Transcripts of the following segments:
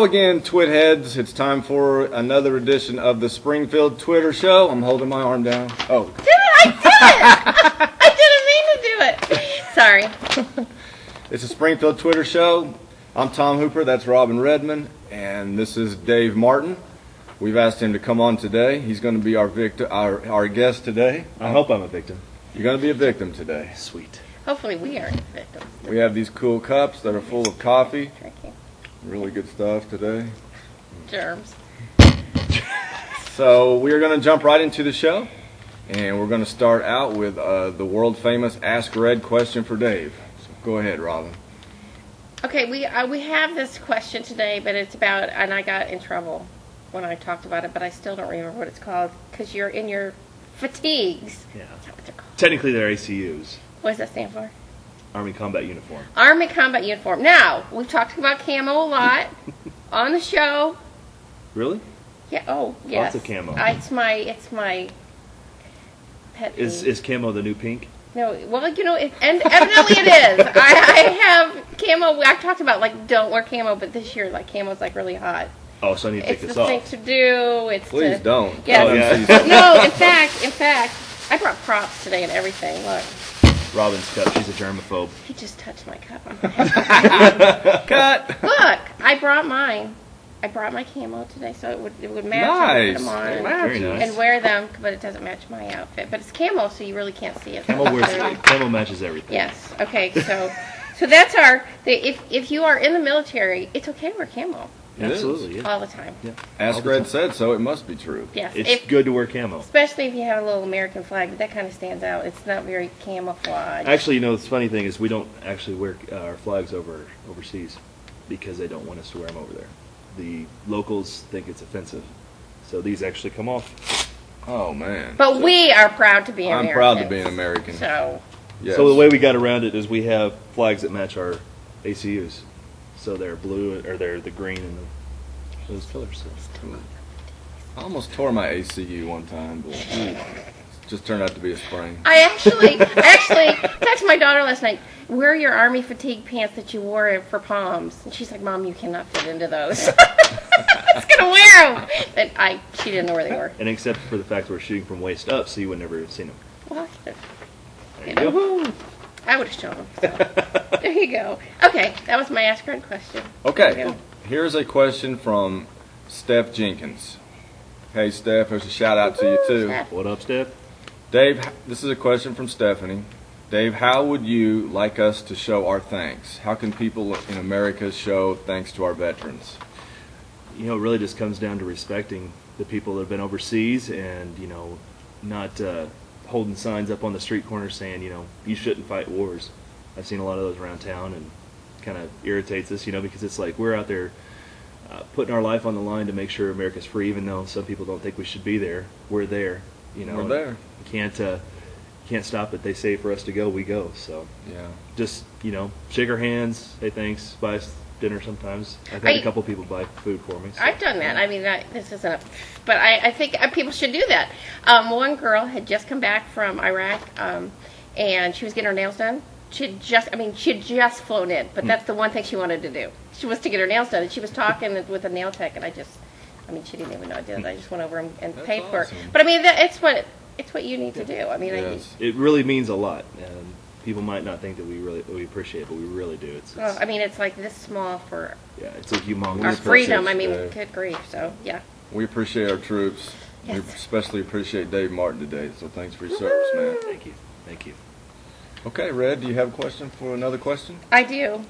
again, Twit Heads. It's time for another edition of the Springfield Twitter Show. I'm holding my arm down. Oh. I didn't mean to do it. Sorry. It's a Springfield Twitter Show. I'm Tom Hooper. That's Robyn Redmon. And this is Dave Martin. We've asked him to come on today. He's going to be our guest today. I hope I'm a victim. You're going to be a victim today. Sweet. Hopefully we aren't victims. We have these cool cups that are full of coffee. Drinking. Really good stuff today. Germs. So we're going to jump right into the show. And we're going to start out with the world famous Ask Red question for Dave. So go ahead, Robyn. Okay, we have this question today, but it's about, and I got in trouble when I talked about it, but I still don't remember what it's called, because you're in your fatigues. Yeah. Is that what they're called? Technically, they're ACUs. What does that stand for? Army Combat Uniform. Army Combat Uniform. Now, we've talked about camo a lot on the show. Really? Yeah. Oh, yes. Lots of camo. It's my pet peeve. Is camo the new pink? No, well, and evidently it is. I have camo. I've talked about, don't wear camo, but this year, camo's, really hot. Oh, so I need to take It's this the off. thing to do. Please don't. Yes. Oh, yeah. No, in fact, I brought props today and everything. Look. Robyn's cup. She's a germaphobe. He just touched my cup. Cut! Look, I brought mine. I brought my camo today, so it would match. Nice. Put them on Very nice. and wear them, but it doesn't match my outfit. But it's camo, so you really can't see it. Camo matches everything. Yes. Okay. So that's our. If you are in the military, it's okay to wear camo It is. Absolutely. Yeah. all the time. Yeah. Ask Red said so. It must be true. Yes. It's good to wear camo. Especially if you have a little American flag, but that kind of stands out. It's not very camouflage. Actually, the funny thing is we don't actually wear our flags overseas because they don't want us to wear them over there. The locals think it's offensive, so these actually come off. Oh, man. But we are proud to be Americans. I'm proud to be an American. So, Yes. So the way we got around it is we have flags that match our ACUs, so they're blue or they're the green and those colors. So. I almost tore my ACU one time, but it just turned out to be a sprain. I actually texted my daughter last night, wear your army fatigue pants that you wore for Palms. And she's like, Mom, you cannot fit into those. I was going to wear them. But she didn't know where they were. And except for the fact we're shooting from waist up, so you would never have seen them. Well, There you go. I would have shown them. So. There you go. Okay, that was my Ask Red question. Okay, here's a question from Steph Jenkins. Hey, Steph, there's a shout out to you, too. Steph. What up, Steph? Dave, this is a question from Stephanie. Dave, how would you like us to show our thanks? How can people in America show thanks to our veterans? It really just comes down to respecting the people that have been overseas and, not holding signs up on the street corners saying, you shouldn't fight wars. I've seen a lot of those around town and kind of irritates us, because it's like we're out there putting our life on the line to make sure America's free, even though some people don't think we should be there. We're there, We're there. You can't stop it. They say for us to go, we go. So Yeah. just, shake our hands, say thanks, buy us dinner sometimes. I've had a couple people buy food for me. So. I've done that. I mean, this isn't but I think people should do that. One girl had just come back from Iraq, and she was getting her nails done. She had just flown in, but that's the one thing she wanted to do. She was to get her nails done, and she was talking with a nail tech, and she didn't even know I did it. I just went over and paid for it. awesome. But it's what you need to do. I mean, Yes. It really means a lot. People might not think that we appreciate it, but we really do. It's it's like this small for it's a humongous. our freedom. I mean, Dave. good grief. So, yeah. We appreciate our troops. Yes. We especially appreciate Dave Martin today, so thanks for your service, man. Thank you. Okay, Red, do you have a question for another question? I do.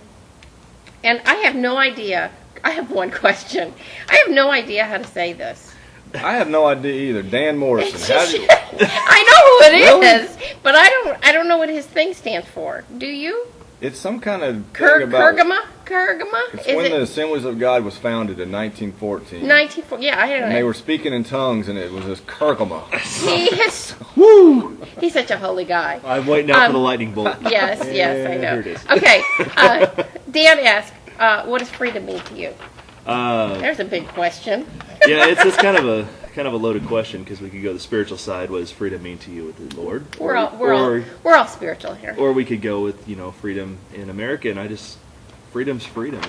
And I have no idea. I have one question. I have no idea how to say this. I have no idea either. Dan Morrison. How do you... I know who it Really? is, but I don't know what his thing stands for. Do you? It's some kind of thing about... Kurgama? It's Is when it the Assemblies of God was founded in 1914. 1940? Yeah, I don't And they know. were speaking in tongues, and it was this Kurgama. He is. Woo! He's such a holy guy. I'm waiting out for the lightning bolt. Yes, I know. Here it is. Okay, Dan asked, what does freedom mean to you? There's a big question. Yeah, it's just kind of a loaded question because we could go the spiritual side. What does freedom mean to you with the Lord? We're all spiritual here. Or we could go with freedom in America, and freedom's freedom.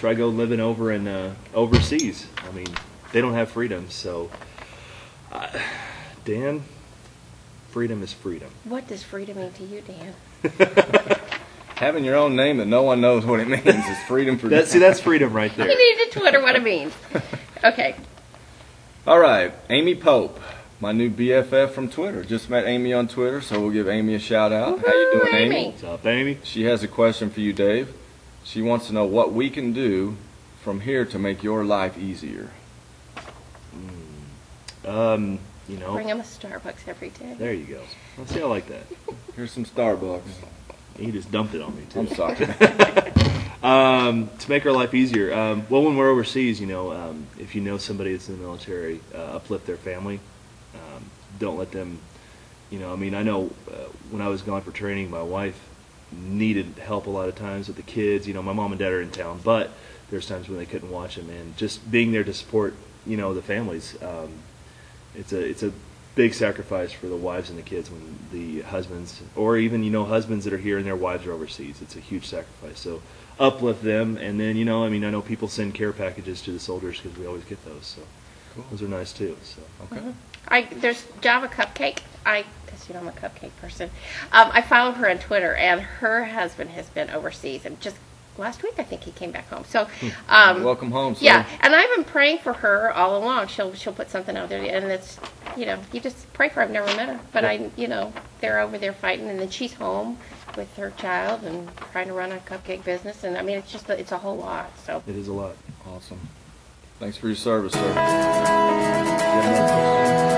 try go living over in overseas. I mean, they don't have freedom, so Dan, freedom is freedom. What does freedom mean to you, Dan? Having your own name that no one knows what it means is freedom for See, that's freedom right there. You need to Twitter what it means. Okay. All right, Amy Pope, my new BFF from Twitter. Just met Amy on Twitter, so we'll give Amy a shout out. How you doing, Amy? What's up, Amy? She has a question for you, Dave. She wants to know what we can do from here to make your life easier. You know, Bring him a Starbucks every day. there you go. Let's see, I like that. Here's some Starbucks. He just dumped it on me too. I'm sorry. To make our life easier, well, when we're overseas, you know, if you know somebody that's in the military, uplift their family. Don't let them, you know, I mean, I know when I was gone for training, my wife needed help a lot of times with the kids. You know, my mom and dad are in town, but there's times when they couldn't watch them, and just being there to support, you know, the families. It's a big sacrifice for the wives and the kids when the husbands, or even, you know, husbands that are here and their wives are overseas. It's a huge sacrifice. So uplift them, and then, you know, I mean, I know people send care packages to the soldiers because we always get those. So cool. Those are nice too. So Okay. There's Java Cupcake. Because you know I'm a cupcake person. I follow her on Twitter, and her husband has been overseas, and just last week I think he came back home. So Welcome home, sir. yeah, and I've been praying for her all along. She'll put something out there, and it's, you know, you just pray for her. I've never met her, but you know, they're over there fighting, and then she's home with her child and trying to run a cupcake business, and I mean, it's a whole lot. So it is a lot. Awesome. Thanks for your service, sir. You have another question?